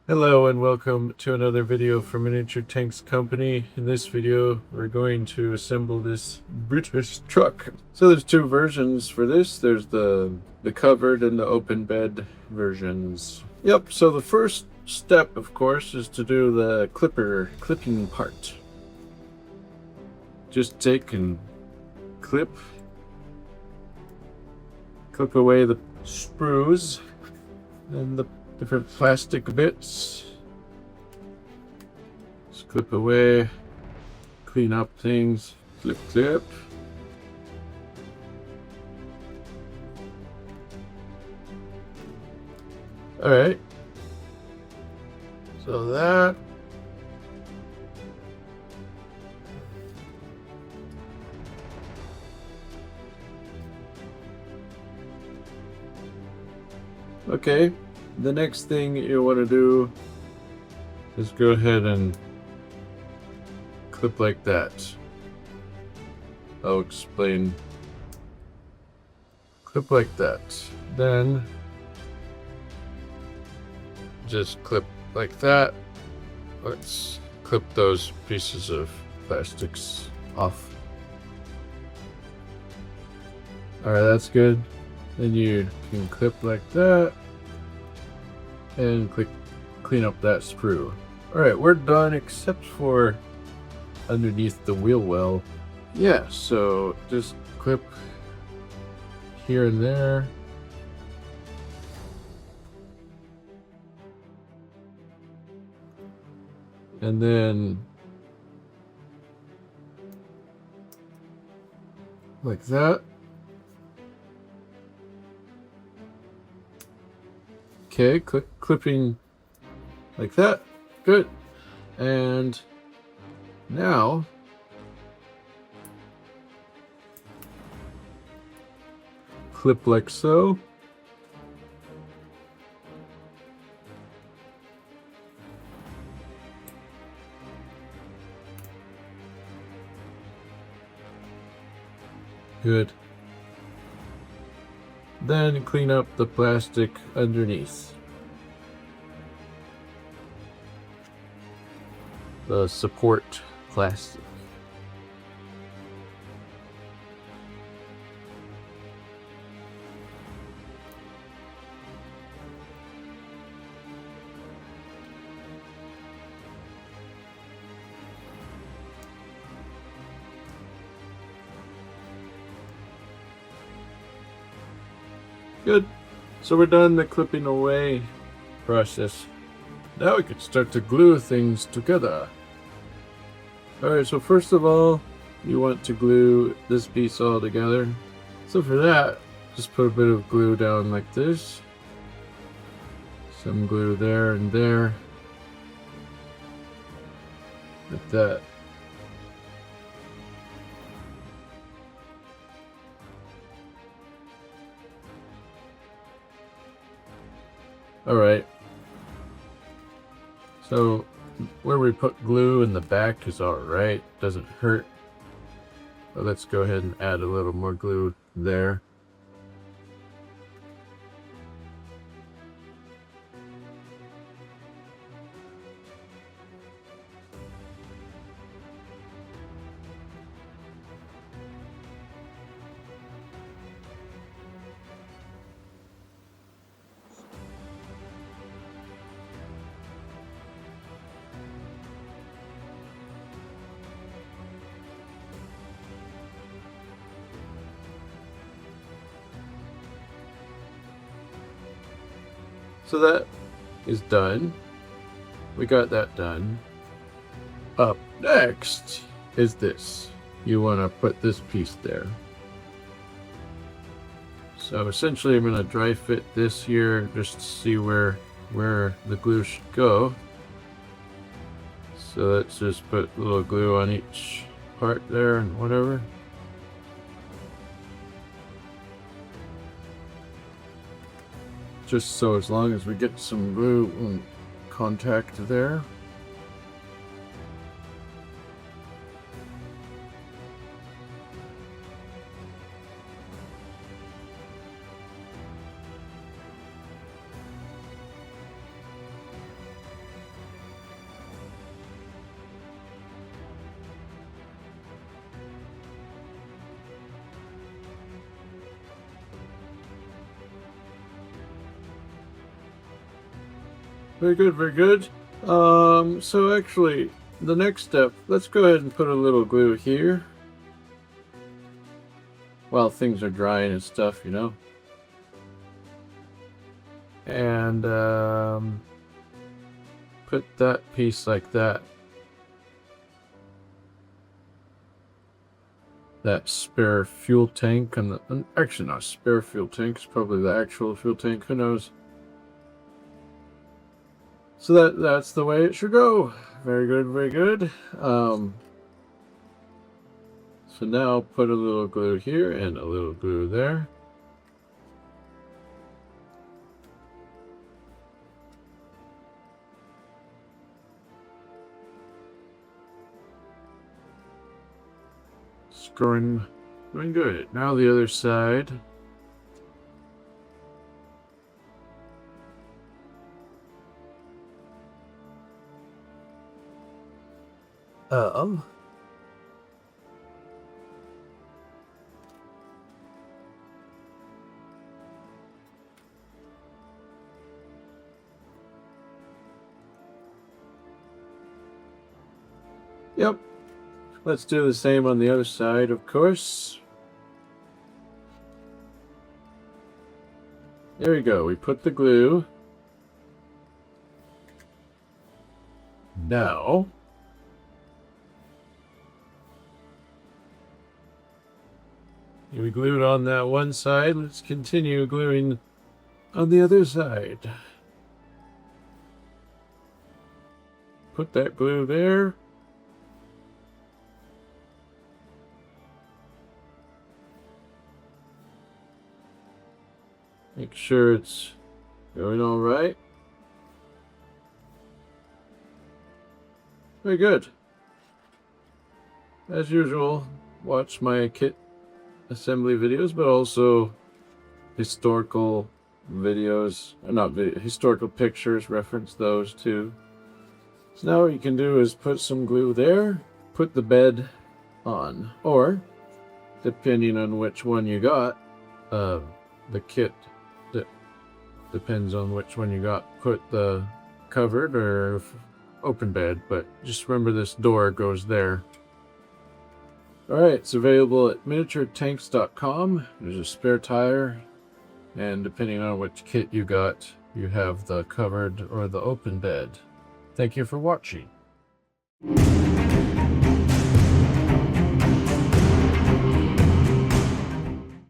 Hello and welcome to another video from Miniature Tanks Company. In this video, we're going to assemble this British truck. So there's two versions for this. There's the covered and the open bed versions. Yep, so the first step, of course, is to do the clipping part. Just take and clip away the sprues and the different plastic bits. Just clip away, clean up things, clip. All right. So that. Okay. The next thing you want to do is go ahead and clip like that. I'll explain. Clip like that. Then just clip like that. Let's clip those pieces of plastics off. Alright, that's good. Then you can clip like that and clean up that sprue. Alright, we're done except for underneath the wheel well. Yeah, so just clip here and there. And then like that. Okay, clipping like that. Good. And now clip like so. Good. Then clean up the plastic underneath. The support plastic. Good. So we're done the clipping away process. Now we can start to glue things together. Alright, so first of all, you want to glue this piece all together. So for that, just put a bit of glue down like this. Some glue there and there. Like that. Alright. So where we put glue in the back is alright, doesn't hurt. But let's go ahead and add a little more glue there. So that is done. We got that done. Up next is this. You want to put this piece there. So essentially I'm going to dry fit this here just to see where the glue should go. So let's just put a little glue on each part there and whatever. Just so as long as we get some glue in contact there. Very good, very good. So actually, the next step, let's go ahead and put a little glue here. While things are drying and stuff, you know. And, put that piece like that. That spare fuel tank, and actually not spare fuel tank, it's probably the actual fuel tank, who knows. So that's the way it should go. Very good, very good. So now put a little glue here and a little glue there. It's going good. Now the other side. Yep. Let's do the same on the other side, of course. There we go. We put the glue. Now, we glued on that one side. Let's continue gluing on the other side. Put that glue there. Make sure it's going all right. Very good. As usual, watch my kit assembly videos, but also historical videos, historical pictures, reference those too. So now what you can do is put some glue there, put the bed on, or depending on which one you got, the kit depends on which one you got, put the covered or open bed, but just remember this door goes there. Alright, it's available at miniaturetanks.com. There's a spare tire, and depending on which kit you got, you have the covered or the open bed. Thank you for watching.